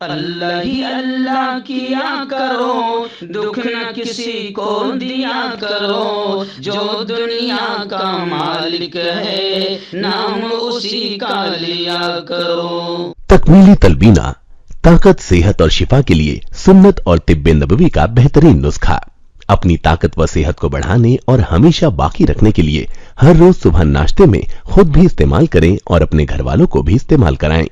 اللہ ہی اللہ کیا کرو، دکھ نہ کسی کو دیا کرو، جو دنیا کا مالک ہے نام اسی کا لیا کرو۔ تکمیلی تلبینہ طاقت، صحت اور شفا کے لیے سنت اور طب نبوی کا بہترین نسخہ۔ اپنی طاقت و صحت کو بڑھانے اور ہمیشہ باقی رکھنے کے لیے ہر روز صبح ناشتے میں خود بھی استعمال کریں اور اپنے گھر والوں کو بھی استعمال کرائیں۔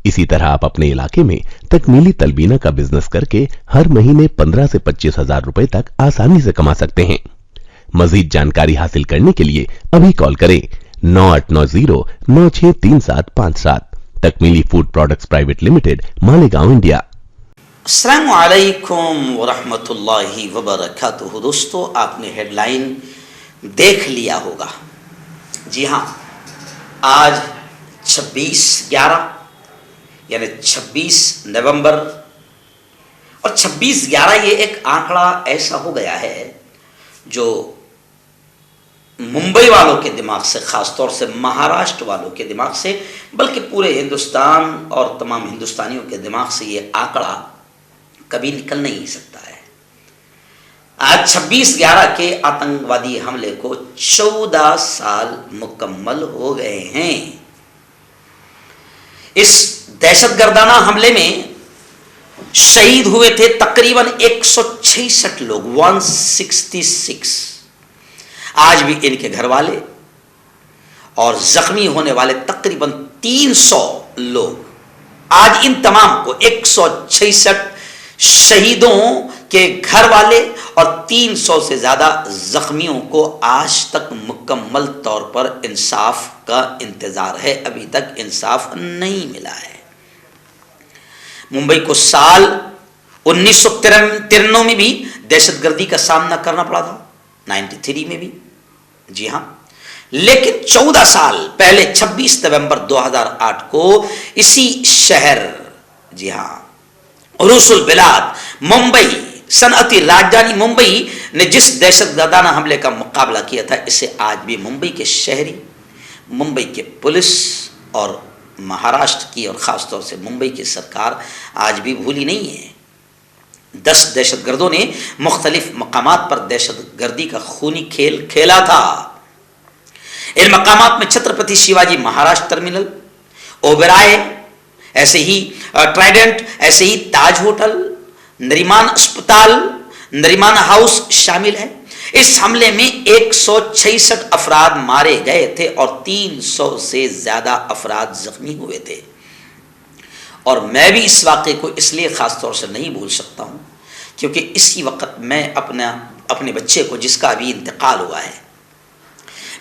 اسی طرح آپ اپنے علاقے میں تکمیلی تلبینہ کا بزنس کر کے ہر مہینے 15 سے 25 ہزار روپے تک آسانی سے کما سکتے ہیں۔ مزید جانکاری حاصل کرنے کے لیے ابھی کال کریں 9890963757۔ Takmili food products private limited, Malegaon, India. السلام علیکم ورحمۃ اللہ وبرکاتہ۔ دوستو، آپ نے ہیڈ لائن دیکھ لیا ہوگا۔ جی ہاں، آج 26/11 یعنی 26 نومبر، اور 26/11 یہ ایک آنکڑا ایسا ہو گیا ہے جو ممبئی والوں کے دماغ سے، خاص طور سے مہاراشٹر والوں کے دماغ سے، بلکہ پورے ہندوستان اور تمام ہندوستانیوں کے دماغ سے یہ آنکڑا کبھی نکل نہیں سکتا ہے۔ آج 26/11 کے آتنکوادی حملے کو 14 سال مکمل ہو گئے ہیں۔ اس دہشت گردانہ حملے میں شہید ہوئے تھے تقریباً 166 لوگ، 166۔ آج بھی ان کے گھر والے اور زخمی ہونے والے تقریباً 300 لوگ، آج ان تمام کو 166 شہیدوں کے گھر والے اور 300 سے زیادہ زخمیوں کو آج تک مکمل طور پر انصاف کا انتظار ہے۔ ابھی تک انصاف نہیں ملا ہے۔ ممبئی کو سال 1993 میں بھی دہشت گردی کا سامنا کرنا پڑا تھا، 93 میں بھی، جی ہاں، لیکن 14 سال پہلے 26 نومبر 2008 کو اسی شہر، جی ہاں، عروس البلاد ممبئی، صنعتی راجدھانی ممبئی نے جس دہشت گردانہ حملے کا مقابلہ کیا تھا، اسے آج بھی ممبئی کے شہری، ممبئی کے پولیس اور مہاراشٹر کی اور خاص طور سے ممبئی کی سرکار آج بھی بھولی نہیں ہے۔ 10 دہشت گردوں نے مختلف مقامات پر دہشت گردی کا خونی کھیل کھیلا تھا۔ ان مقامات میں چھترپتی شیواجی مہاراج ٹرمینل، اوبرائے، ایسے ہی ٹرائیڈنٹ، ایسے ہی تاج ہوٹل، نریمان اسپتال، نریمان ہاؤس شامل ہے۔ اس حملے میں 166 افراد مارے گئے تھے اور 300 سے زیادہ افراد زخمی ہوئے تھے۔ اور میں بھی اس واقعے کو اس لیے خاص طور سے نہیں بھول سکتا ہوں کیونکہ اسی وقت میں اپنے بچے کو، جس کا ابھی انتقال ہوا ہے،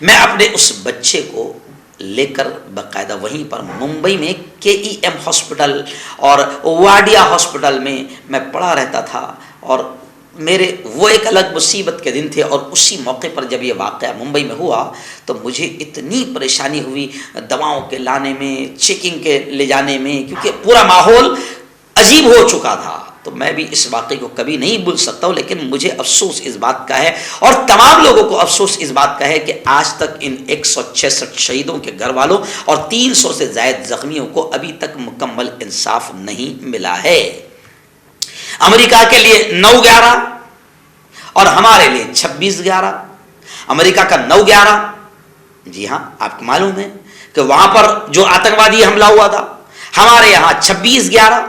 میں اپنے اس بچے کو لے کر باقاعدہ وہیں پر ممبئی میں KEM ہاسپٹل اور واڈیا ہاسپٹل میں پڑا رہتا تھا، اور میرے وہ ایک الگ مصیبت کے دن تھے۔ اور اسی موقع پر جب یہ واقعہ ممبئی میں ہوا تو مجھے اتنی پریشانی ہوئی دواؤں کے لانے میں، چیکنگ کے لے جانے میں، کیونکہ پورا ماحول عجیب ہو چکا تھا۔ تو میں بھی اس واقعے کو کبھی نہیں بھول سکتا ہوں، لیکن مجھے افسوس اس بات کا ہے اور تمام لوگوں کو افسوس اس بات کا ہے کہ آج تک ان 166 شہیدوں کے گھر والوں اور 300 سے زائد زخمیوں کو ابھی تک مکمل انصاف نہیں ملا ہے۔ امریکہ کے لیے 9/11 اور ہمارے لیے 26/11۔ امریکہ کا 9/11، جی ہاں، آپ کو معلوم ہے کہ وہاں پر جو آتنکوادی حملہ ہوا تھا، ہمارے یہاں 26/11۔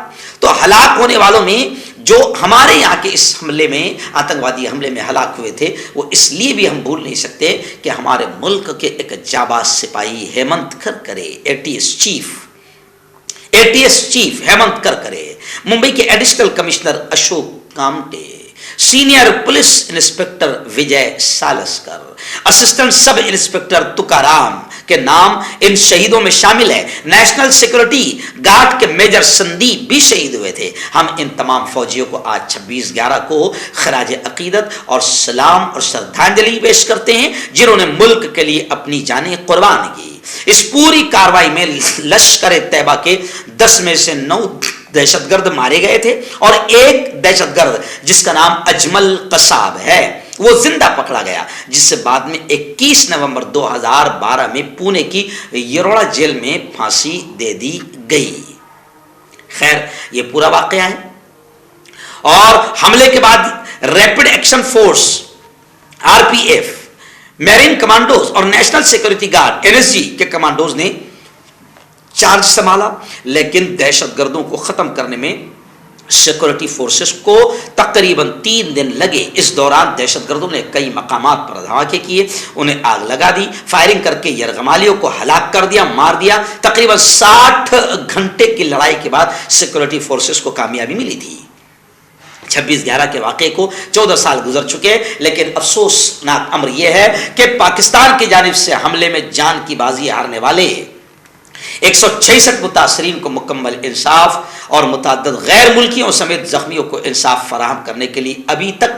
تو ہلاک ہونے والوں میں جو ہمارے یہاں کے اس حملے میں، آتنکوادی حملے میں ہلاک ہوئے تھے، وہ اس لیے بھی ہم بھول نہیں سکتے کہ ہمارے ملک کے ایک جانباز سپاہی ہیمنت کرکرے، ATS چیف ہیمنت کرکرے، ممبئی کے additional commissioner Ashok Kamte, senior police inspector Vijay Salaskar, assistant sub inspector Tukaram کے نام ان شہیدوں میں شامل ہے۔ نیشنل سیکورٹی گارڈ کے میجر سندیپ بھی شہید ہوئے تھے۔ ہم ان تمام فوجیوں کو آج 26/11 کو خراج عقیدت اور سلام اور شردھانجلی پیش کرتے ہیں، جنہوں نے ملک کے لیے اپنی جانیں قربان کی۔ اس پوری کارروائی میں لشکر طیبہ کے 10 میں سے 9 دہشت گرد مارے گئے تھے اور ایک دہشت گرد جس کا نام اجمل قصاب ہے وہ زندہ پکڑا گیا، جس سے بعد میں 21 نومبر 2012 میں پونے کی یروڑا جیل میں پھانسی دے دی گئی۔ خیر یہ پورا واقعہ ہے. اور حملے کے بعد rapid action force RPF, marine commandos اور نیشنل سیکورٹی گارڈ NSG کے کمانڈوز نے چارج سنبھالا, لیکن دہشت گردوں کو ختم کرنے میں سیکورٹی فورسز کو تقریباً 3 دن لگے. اس دوران دہشت گردوں نے کئی مقامات پر دھماکے کیے, انہیں آگ لگا دی, فائرنگ کر کے یرغمالیوں کو ہلاک کر دیا, مار دیا. تقریباً 60 گھنٹے کی لڑائی کے بعد سیکورٹی فورسز کو کامیابی ملی تھی. 26/11 کے واقعے کو 14 سال گزر چکے, لیکن افسوسناک امر یہ ہے کہ پاکستان کی جانب سے حملے میں جان کی بازی ہارنے والے 166 متاثرین کو مکمل انصاف اور متعدد غیر ملکیوں سمیت زخمیوں کو انصاف فراہم کرنے کے لیے ابھی تک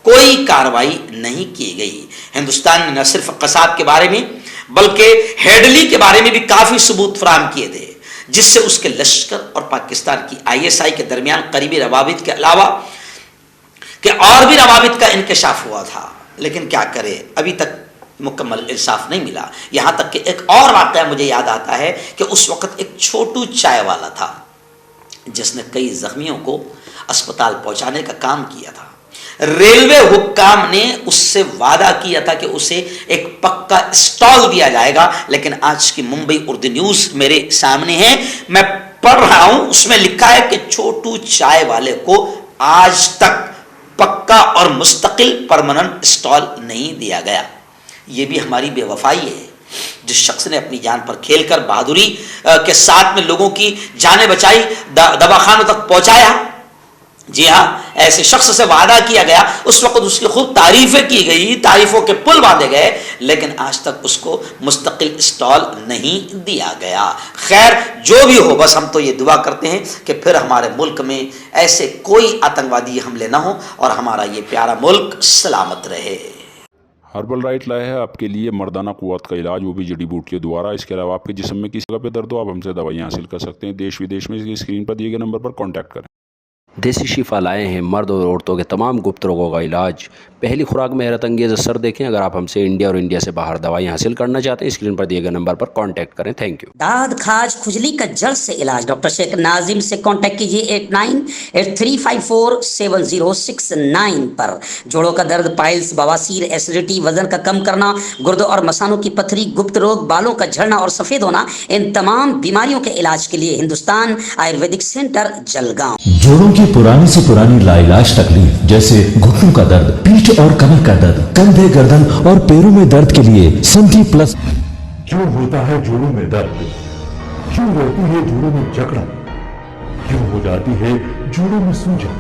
کوئی کارروائی نہیں کی گئی. ہندوستان نے نہ صرف قصاب کے بارے میں بلکہ ہیڈلی کے بارے میں بھی کافی ثبوت فراہم کیے تھے, جس سے اس کے لشکر اور پاکستان کی ISI کے درمیان قریبی روابط کے علاوہ کہ اور بھی روابط کا انکشاف ہوا تھا. لیکن کیا کرے, ابھی تک مکمل انصاف نہیں ملا. یہاں تک کہ ایک اور واقعہ مجھے یاد آتا ہے کہ اس وقت ایک چھوٹو چائے والا تھا جس نے کئی زخمیوں کو اسپتال پہنچانے کا کام کیا تھا. ریلوے حکام نے اس سے وعدہ کیا تھا کہ اسے ایک پکا اسٹال دیا جائے گا, لیکن آج کی ممبئی اردو نیوز میرے سامنے ہے, میں پڑھ رہا ہوں, اس میں لکھا ہے کہ چھوٹو چائے والے کو آج تک پکا اور مستقل پرماننٹ اسٹال نہیں دیا گیا. یہ بھی ہماری بے وفائی ہے. جس شخص نے اپنی جان پر کھیل کر بہادری کے ساتھ میں لوگوں کی جانیں بچائی, دواخانوں تک پہنچایا, جی ہاں, ایسے شخص سے وعدہ کیا گیا, اس وقت اس کی خود تعریفیں کی گئی, تعریفوں کے پل باندھے گئے, لیکن آج تک اس کو مستقل اسٹال نہیں دیا گیا. خیر جو بھی ہو, بس ہم تو یہ دعا کرتے ہیں کہ پھر ہمارے ملک میں ایسے کوئی آتنکوادی حملے نہ ہوں اور ہمارا یہ پیارا ملک سلامت رہے. ہربل رائٹ لائے ہے آپ کے لیے مردانہ قوت کا علاج, وہ بھی جڑی بوٹیوں دوارا. اس کے علاوہ آپ کے جسم میں کسی جگہ پہ درد ہو, آپ ہم سے دوائیاں حاصل کر سکتے ہیں. دیش ودیش میں اسکرین پر دیے گئے نمبر پر کانٹیکٹ کریں. دیسی شفا لائے ہیں مرد اور عورتوں کے تمام گپت روگوں کا علاج. پہلی خوراک میں حیرت انگیز اثر دیکھیں. اگر آپ ہم سے انڈیا اور انڈیا سے باہر دوائیاں حاصل کرنا چاہتے ہیں, اسکرین پر دیے گئے نمبر پر کانٹیکٹ کریں. Thank you. داد کھاج کھجلی کا جڑ سے علاج ڈاکٹر شیخ ناظم سے کانٹیکٹ کیجیے 8983547069 پر. جوڑوں کا درد, پائلز, بواسیر, ایسیڈیٹی, وزن کا کم کرنا, گردوں اور مثانوں کی پتھری, گپت روگ, بالوں کا جھڑنا اور سفید ہونا, ان تمام بیماریوں کے علاج کے لیے ہندوستان آیورویدک سینٹر جلگاؤں. جوڑوں کی پرانی سے پرانی لا علاج تکلیف جیسے گھٹنوں کا درد, پیٹھ اور کمر کا درد, کندھے, گردن اور پیروں میں درد کے لیے سنٹی پلس. کیوں ہوتا ہے جوڑوں میں درد, کیوں رہتی ہے جوڑوں میں جکڑن, کیوں ہو جاتی ہے جوڑوں میں سوجن,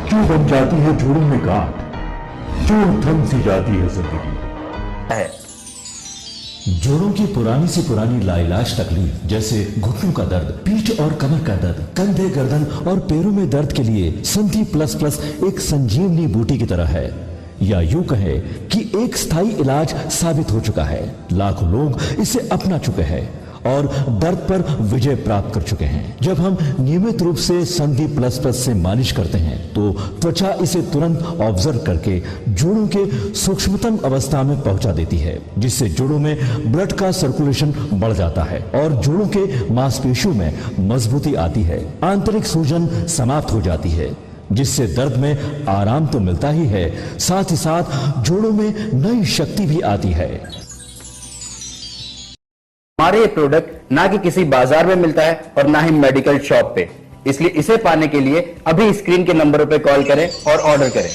کیوں بن جاتی ہے جوڑوں میں گاٹھ, کیوں تھم سی جاتی ہے زندگی. جوڑوں کی پرانی سے پرانی لا علاج تکلیف جیسے گھٹنوں کا درد, پیٹھ اور کمر کا درد, کندھے, گردن اور پیروں میں درد کے لیے سنٹی پلس پلس ایک سنجیونی بوٹی کی طرح ہے, یا یوں کہے کہ ایک استھائی علاج ثابت ہو چکا ہے. لاکھوں لوگ اسے اپنا چکے ہیں اور درد پر وجے پراپت کر چکے ہیں. جب ہم نیمت روپ سے سندھی پلس پلس سے مالش کرتے ہیں تو توچا اسے ترنت آبزرو کر کے جوڑوں کے سوکشمتم اوستھا میں پہنچا دیتی ہے, جس سے جوڑوں میں بلڈ کا سرکولیشن بڑھ جاتا ہے اور جوڑوں کے ماس پیشیوں میں مضبوطی آتی ہے. آنترک سوجن سماپت ہو جاتی ہے, جس سے درد میں آرام تو ملتا ہی ہے, ساتھ ہی ساتھ جوڑوں میں نئی شکتی بھی آتی ہے. ہمارے یہ پروڈکٹ نہ کہ کسی بازار میں ملتا ہے اور نہ ہی میڈیکل شاپ پہ, اس لیے اسے پانے کے لیے ابھی اسکرین کے نمبروں پہ کال کریں اور آرڈر کریں.